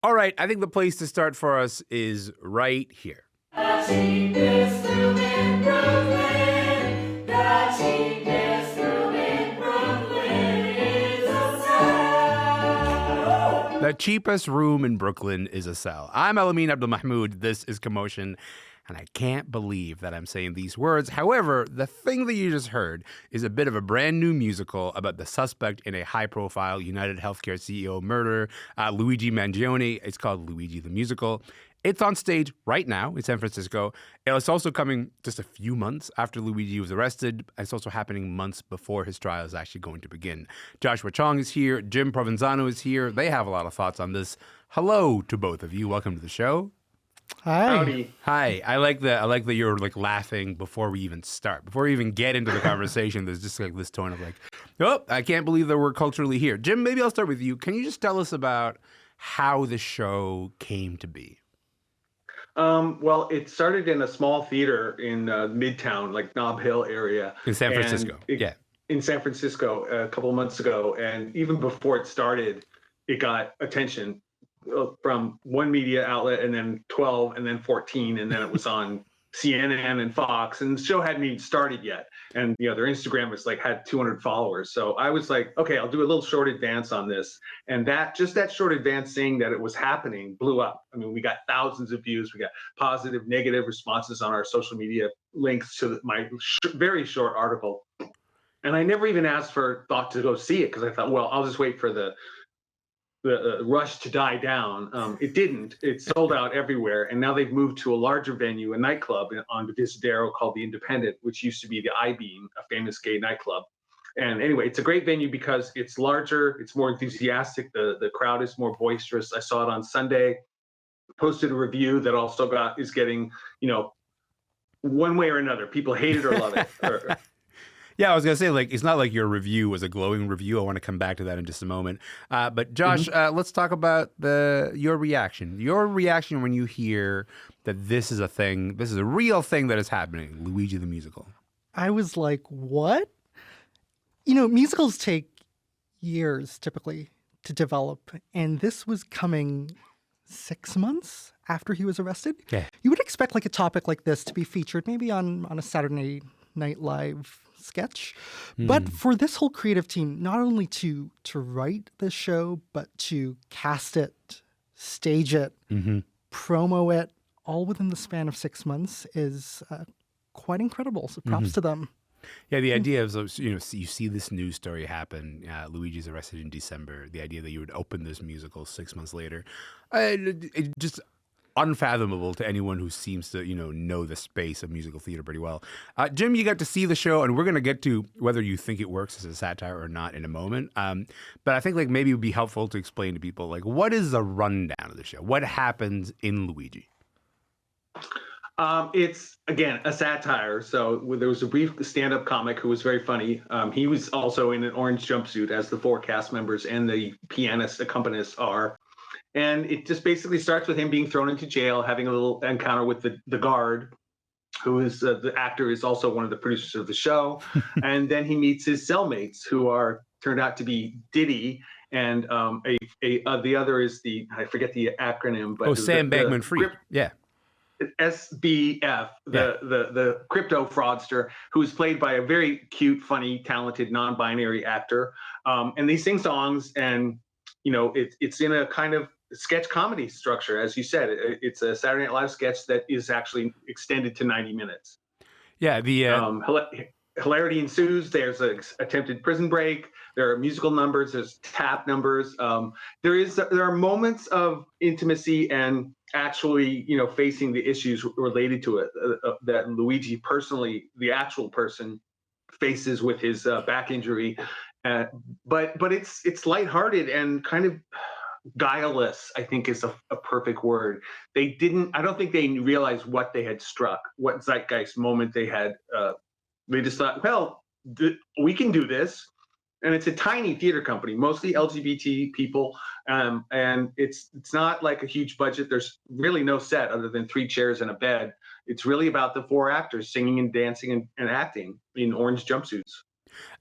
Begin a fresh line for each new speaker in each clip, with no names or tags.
All right, I think the place to start for us is right here.
The cheapest room in Brooklyn. The cheapest room in Brooklyn is a cell.
The cheapest room in Brooklyn is a cell. I'm Elamin Abdelmahmoud. This is Commotion. And I can't believe that I'm saying these words. However, the thing that you just heard is a bit of a brand new musical about the suspect in a high-profile UnitedHealthcare CEO murder, Luigi Mangione. It's called Luigi the Musical. It's on stage right now in San Francisco. It's also coming just a few months after Luigi was arrested. It's also happening months before his trial is actually going to begin. Joshua Chong is here. Jim Provenzano is here. They have a lot of thoughts on this. Hello to both of you. Welcome to the show.
Hi.
Howdy.
Hi. I like that you're like laughing before we even start. Before we even get into the conversation, there's just like this tone of like, oh, I can't believe that we're culturally here. Jim, maybe I'll start with you. Can you just tell us about how the show came to be?
Well, it started in a small theater in Midtown, like Nob Hill area.
In San Francisco, yeah.
In San Francisco a couple of months ago. And even before it started, it got attention from one media outlet and then 12 and then 14. And then it was on CNN and Fox. And the show hadn't even started yet. And, their Instagram was had 200 followers. So I was like, okay, I'll do a little short advance on this. And that short advance saying that it was happening blew up. I mean, we got thousands of views. We got positive, negative responses on our social media links to my very short article. And I never even asked for thought to go see it because I thought, well, I'll just wait for the rush to die down. It didn't. It sold out everywhere. And now they've moved to a larger venue, a nightclub on Divisadero called The Independent, which used to be the I-Beam, a famous gay nightclub. And anyway, it's a great venue because it's larger, it's more enthusiastic, the crowd is more boisterous. I saw it on Sunday, posted a review that also is getting, one way or another. People hate it or love it.
Yeah, I was going to say, it's not like your review was a glowing review. I want to come back to that in just a moment. But Josh, let's talk about your reaction. Your reaction when you hear that this is a real thing that is happening, Luigi the Musical.
I was like, what? Musicals take years typically to develop. And this was coming 6 months after he was arrested.
Yeah.
You would expect a topic like this to be featured maybe on a Saturday Night Live sketch. But for this whole creative team, not only to write the show, but to cast it, stage it, promo it, all within the span of 6 months is quite incredible. So props to them.
Yeah, the idea of, you see this news story happen. Luigi's arrested in December. The idea that you would open this musical 6 months later, it just unfathomable to anyone who seems to, know the space of musical theater pretty well. Jim, you got to see the show, and we're going to get to whether you think it works as a satire or not in a moment. But I think maybe it would be helpful to explain to people, what is the rundown of the show? What happens in Luigi?
It's, again, a satire. So there was a brief stand-up comic who was very funny. He was also in an orange jumpsuit, as the 4 cast members and the pianist accompanist are. And it just basically starts with him being thrown into jail, having a little encounter with the guard, who is the actor is also one of the producers of the show. And then he meets his cellmates, who turned out to be Diddy, and the other is I forget the acronym, but
Sam Bankman-Fried. Yeah.
SBF, the crypto fraudster, who is played by a very cute, funny, talented, non-binary actor. And they sing songs, and it's in a kind of sketch comedy structure, as you said. It's a Saturday Night Live sketch that is actually extended to 90 minutes.
Yeah,
hilarity ensues. There's an attempted prison break. There are musical numbers. There's tap numbers. There are moments of intimacy and actually, facing the issues related to it that Luigi personally, the actual person, faces with his back injury. But it's lighthearted and kind of guileless, I think is a perfect word. I don't think they realized what they had struck, what zeitgeist moment they had. They just thought, well, we can do this. And it's a tiny theater company, mostly LGBT people. And it's not like a huge budget. There's really no set other than 3 chairs and a bed. It's really about the 4 actors singing and dancing and acting in orange jumpsuits.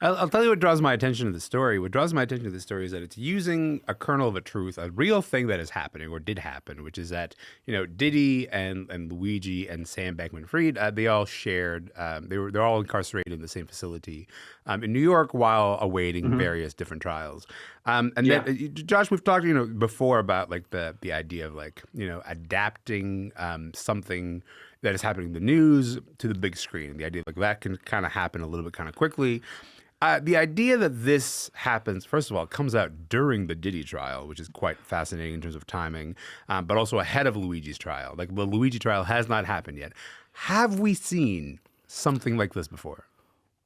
I'll tell you what draws my attention to the story. What draws my attention to the story is that it's using a kernel of a truth, a real thing that is happening or did happen, which is that, Diddy and Luigi and Sam Bankman-Fried, they all shared, they're all incarcerated in the same facility in New York while awaiting various different trials. Then, Josh, we've talked, before about like the idea of like, adapting something that is happening in the news to the big screen. The idea like that can kind of happen a little bit kind of quickly. The idea that this happens, first of all, comes out during the Diddy trial, which is quite fascinating in terms of timing, but also ahead of Luigi's trial. Like the Luigi trial has not happened yet. Have we seen something like this before?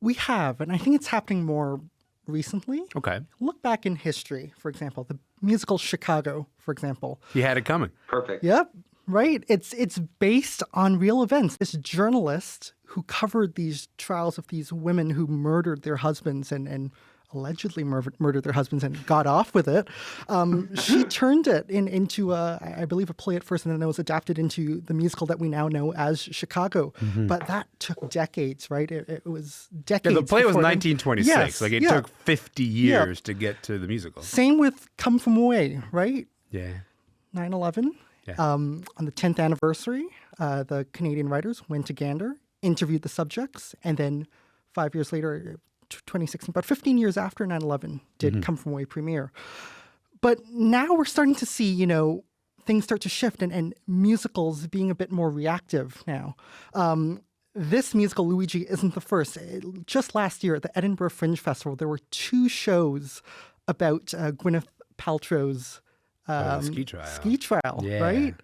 We have, and I think it's happening more recently.
Okay.
Look back in history, for example, the musical Chicago, for example.
He had it coming.
Perfect.
Yep. Right. It's based on real events. This journalist who covered these trials of these women who murdered their husbands and allegedly murdered their husbands and got off with it. She turned it into, I believe, a play at first, and then it was adapted into the musical that we now know as Chicago. But that took decades, right? It was decades.
Yeah, the play was
before
1926.
Yes,
Like it
yeah.
took 50 years to get to the musical.
Same with Come From Away, right?
Yeah.
9/11.
Yeah.
On the 10th anniversary, the Canadian writers went to Gander, interviewed the subjects, and then 5 years later, 2016, about 15 years after 9/11, did Come From Away premiere. But now we're starting to see, things start to shift and musicals being a bit more reactive now. This musical, Luigi, isn't the first. Just last year at the Edinburgh Fringe Festival, there were 2 shows about Gwyneth Paltrow's ski trial,
Yeah.
right?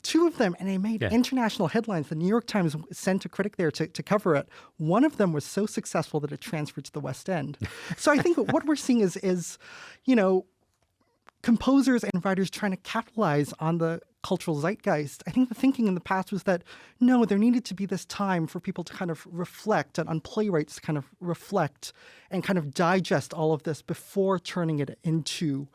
2 of them, and they made international headlines. The New York Times sent a critic there to cover it. One of them was so successful that it transferred to the West End. So I think what we're seeing is, composers and writers trying to capitalize on the cultural zeitgeist. I think the thinking in the past was that, no, there needed to be this time for people to kind of reflect, and on playwrights to kind of reflect and kind of digest all of this before turning it into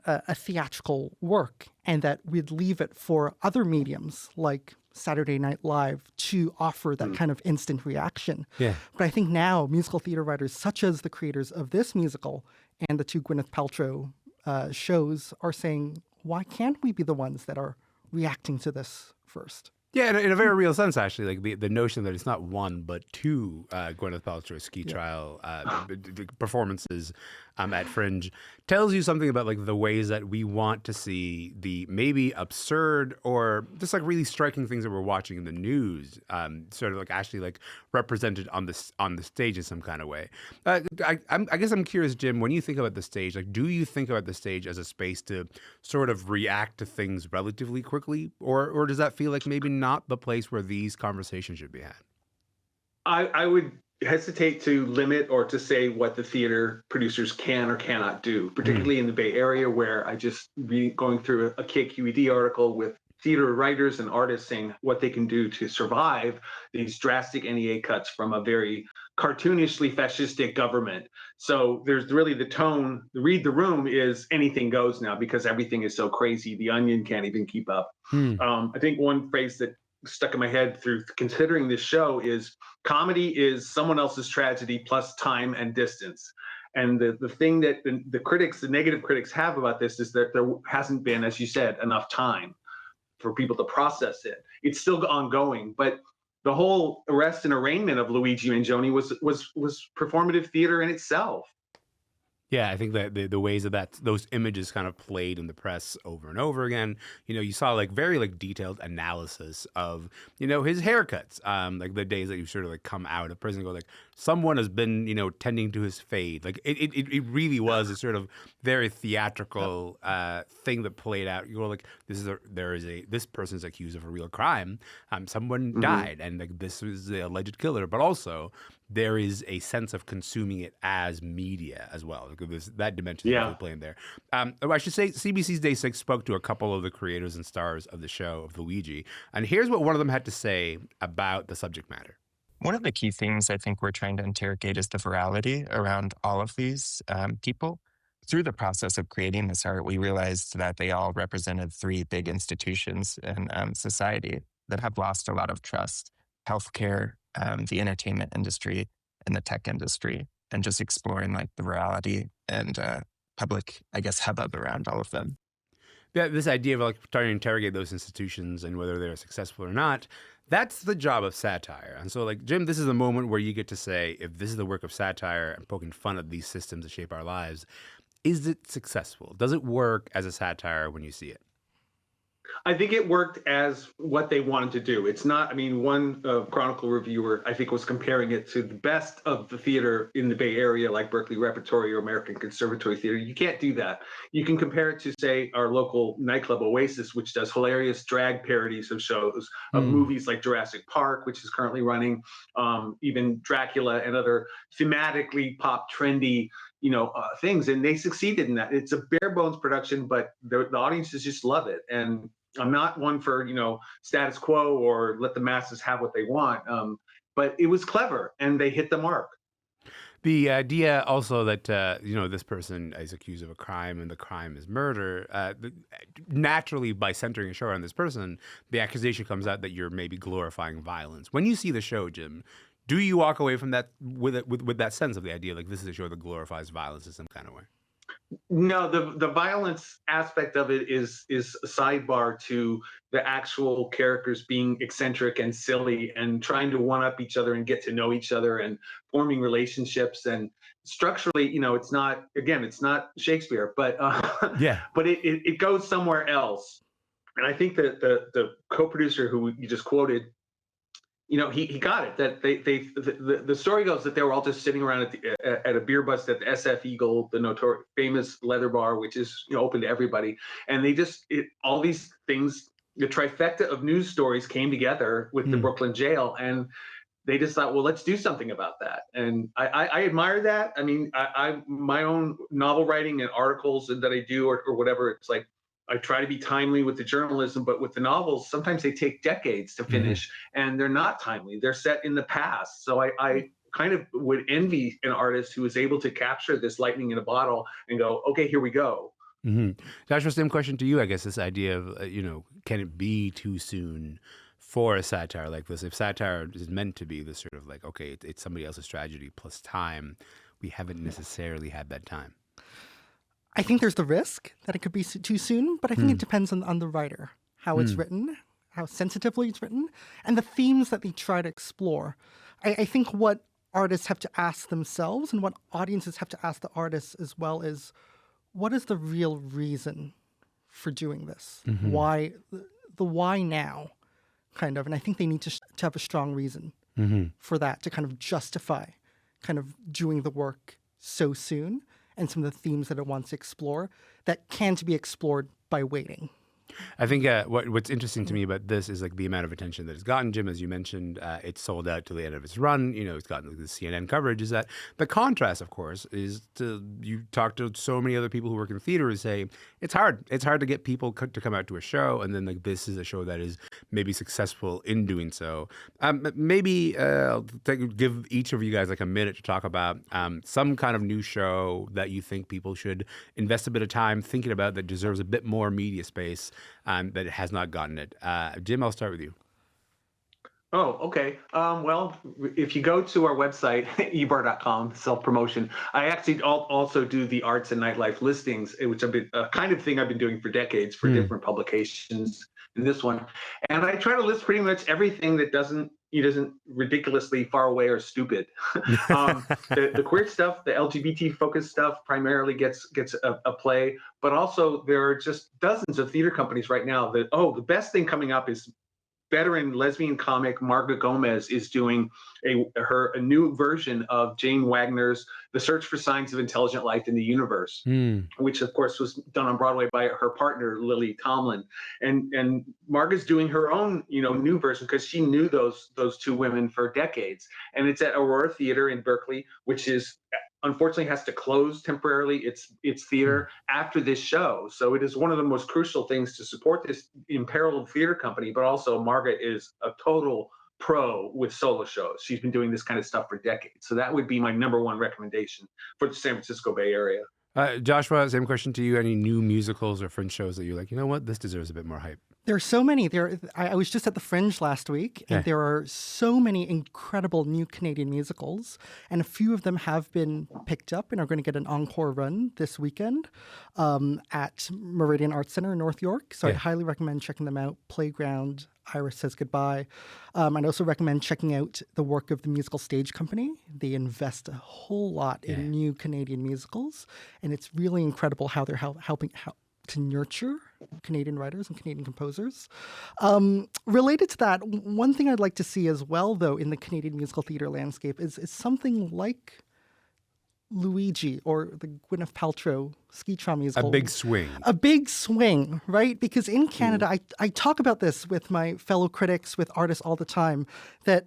a theatrical work, and that we'd leave it for other mediums like Saturday Night Live to offer that kind of instant reaction.
Yeah.
But I think now musical theater writers, such as the creators of this musical and the 2 Gwyneth Paltrow shows, are saying, why can't we be the ones that are reacting to this first?
Yeah, in a very real sense, actually, like the notion that it's not 1 but 2 Gwyneth Paltrow ski trial performances at Fringe tells you something about like the ways that we want to see the maybe absurd or just like really striking things that we're watching in the news, sort of like actually like represented on the stage in some kind of way. I guess I'm curious, Jim, when you think about the stage, like do you think about the stage as a space to sort of react to things relatively quickly, or does that feel like maybe not the place where these conversations should be had?
I would hesitate to limit or to say what the theater producers can or cannot do, particularly in the Bay Area, where I just going through a KQED article with theater writers and artists saying what they can do to survive these drastic NEA cuts from a very cartoonishly fascistic government. So there's really the tone, the read the room is anything goes now because everything is so crazy. The Onion can't even keep up. I think one phrase that stuck in my head through considering this show is comedy is someone else's tragedy plus time and distance. And the thing that the critics, the negative critics have about this is that there hasn't been, as you said, enough time for people to process it. It's still ongoing, but the whole arrest and arraignment of Luigi Mangione was performative theater in itself.
Yeah, I think that the ways that those images kind of played in the press over and over again. You saw like very like detailed analysis of his haircuts, like the days that you sort of like come out of prison and go like someone has been tending to his fade. Like it really was a sort of very theatrical thing that played out. You go like this person's accused of a real crime. Someone died, and like this was the alleged killer, but also there is a sense of consuming it as media as well. That dimension is really playing there. I should say CBC's Day 6 spoke to a couple of the creators and stars of the show, of Luigi, and here's what one of them had to say about the subject matter.
One of the key things I think we're trying to interrogate is the virality around all of these people. Through the process of creating this art, we realized that they all represented 3 big institutions in society that have lost a lot of trust: healthcare, the entertainment industry, in the tech industry, and just exploring like the virality and public, I guess, hubbub around all of them.
Yeah, this idea of like trying to interrogate those institutions and whether they're successful or not, that's the job of satire. And so, like, Jim, this is the moment where you get to say, if this is the work of satire and poking fun at these systems that shape our lives, is it successful? Does it work as a satire when you see it?
I think it worked as what they wanted to do. It's not, I mean, one Chronicle reviewer, I think, was comparing it to the best of the theater in the Bay Area, like Berkeley Repertory or American Conservatory Theater. You can't do that. You can compare it to, say, our local nightclub Oasis, which does hilarious drag parodies of shows, of movies like Jurassic Park, which is currently running, even Dracula and other thematically pop trendy things, and they succeeded in that. It's a bare bones production, but the audiences just love it. And I'm not one for status quo or let the masses have what they want, but it was clever and they hit the mark.
The idea also that this person is accused of a crime and the crime is murder. Naturally, by centering a show around this person, the accusation comes out that you're maybe glorifying violence. When you see the show, Jim, do you walk away from that with that sense of the idea like this is a show that glorifies violence in some kind of way?
No, the violence aspect of it is a sidebar to the actual characters being eccentric and silly and trying to one up each other and get to know each other and forming relationships. And structurally, it's not Shakespeare, but
Yeah.
but it goes somewhere else. And I think that the co-producer who you just quoted, he got it. That the story goes that they were all just sitting around at a beer bust at the SF Eagle, the notorious famous leather bar, which is open to everybody. And they just all these things, the trifecta of news stories came together with the Brooklyn jail, and they just thought, well, let's do something about that. And I admire that. I mean, I my own novel writing and articles that I do or whatever. It's like, I try to be timely with the journalism, but with the novels, sometimes they take decades to finish and they're not timely. They're set in the past. So I kind of would envy an artist who is able to capture this lightning in a bottle and go, okay, here we go.
Joshua, same question to you, I guess, this idea of, can it be too soon for a satire like this? If satire is meant to be this sort of like, okay, it's somebody else's tragedy plus time, we haven't necessarily had that time.
I think there's the risk that it could be too soon, but I think it depends on the writer, how it's written, how sensitively it's written, and the themes that they try to explore. I think what artists have to ask themselves and what audiences have to ask the artists as well is, what is the real reason for doing this? Why, the why now, kind of. And I think they need to have a strong reason for that to kind of justify kind of doing the work so soon, and some of the themes that it wants to explore that can't be explored by waiting.
I think what's interesting to me about this is like the amount of attention that it's gotten. Jim, as you mentioned, it's sold out to the end of its run. It's gotten the CNN coverage. Is that the contrast, of course, is you talk to so many other people who work in theater and say it's hard. It's hard to get people to come out to a show, and then like this is a show that is maybe successful in doing so. Maybe give each of you guys like a minute to talk about some kind of new show that you think people should invest a bit of time thinking about that deserves a bit more media space. That it has not gotten it. Jim, I'll start with you.
Oh, okay. Well, if you go to our website, ebar.com, self-promotion, I actually also do the arts and nightlife listings, which I've been kind of thing I've been doing for decades for different publications in this one. And I try to list pretty much everything that isn't ridiculously far away or stupid. The queer stuff, the LGBT focused stuff primarily gets a play, but also there are just dozens of theater companies right now that, the best thing coming up is veteran lesbian comic Marga Gomez is doing a new version of Jane Wagner's The Search for Signs of Intelligent Life in the Universe, which of course was done on Broadway by her partner Lily Tomlin. And Marga's doing her own new version because she knew those two women for decades. And it's at Aurora Theater in Berkeley, which is unfortunately has to close temporarily its theater after this show. So it is one of the most crucial things to support this imperiled theater company, but also Margaret is a total pro with solo shows. She's been doing this kind of stuff for decades. So that would be my number one recommendation for the San Francisco Bay Area.
Joshua, same question to you. Any new musicals or fringe shows that you're like, you know what, this deserves a bit more hype?
There are so many. I was just at the Fringe last week, and there are so many incredible new Canadian musicals, and a few of them have been picked up and are going to get an encore run this weekend at Meridian Arts Centre in North York. So I'd highly recommend checking them out. Playground, Iris Says Goodbye. I'd also recommend checking out the work of the Musical Stage Company. They invest a whole lot in new Canadian musicals, and it's really incredible how they're helping to nurture Canadian writers and Canadian composers. Related to that, one thing I'd like to see as well, though, in the Canadian musical theatre landscape is something like Luigi or the Gwyneth Paltrow ski traum musical.
A big swing.
A big swing, right? Because in Canada, I talk about this with my fellow critics, with artists all the time, that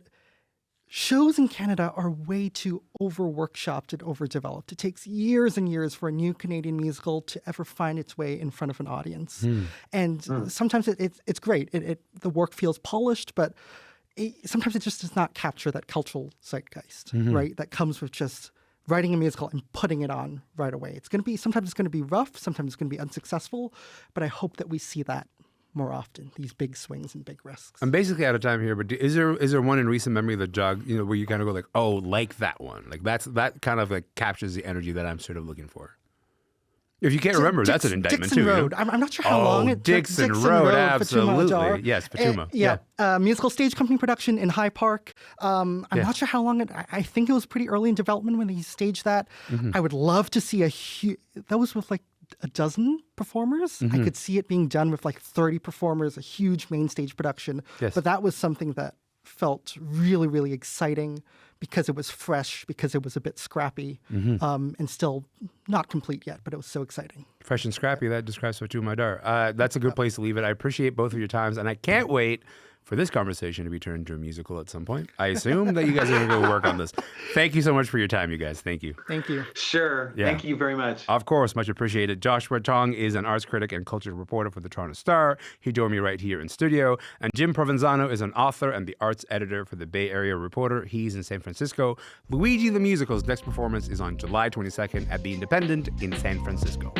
shows in Canada are way too over-workshopped and overdeveloped. It takes years and years for a new Canadian musical to ever find its way in front of an audience. And sometimes it's great. The work feels polished, but sometimes it just does not capture that cultural zeitgeist, right? That comes with just writing a musical and putting it on right away. Sometimes it's going to be rough, sometimes it's going to be unsuccessful, but I hope that we see that more often, these big swings and big risks.
I'm basically out of time here, but is there one in recent memory that jog, where you kind of go like, oh, like that one, like that kind of like captures the energy that I'm sort of looking for. If you can't remember, that's an indictment
Dixon
too.
Road. I'm not sure how long it took.
Dixon Road, absolutely.
Fatuma
Yes, Fatuma.
Musical Stage Company production in High Park. I'm not sure how long I think it was pretty early in development when they staged that. I would love to see that was with like a dozen performers. I could see it being done with like 30 performers, a huge main stage production.
Yes.
But that was something that felt really, really exciting because it was fresh, because it was a bit scrappy, and still not complete yet, but it was so exciting.
Fresh and scrappy, that describes Fatuma Dar. That's a good place to leave it. I appreciate both of your times, and I can't wait for this conversation to be turned into a musical at some point. I assume that you guys are going to go work on this. Thank you so much for your time, you guys. Thank you.
Thank you.
Sure.
Yeah.
Thank you very much.
Of course, much appreciated. Joshua Chong is an arts critic and culture reporter for the Toronto Star. He joined me right here in studio. And Jim Provenzano is an author and the arts editor for the Bay Area Reporter. He's in San Francisco. Luigi the Musical's next performance is on July 22nd at the Independent in San Francisco.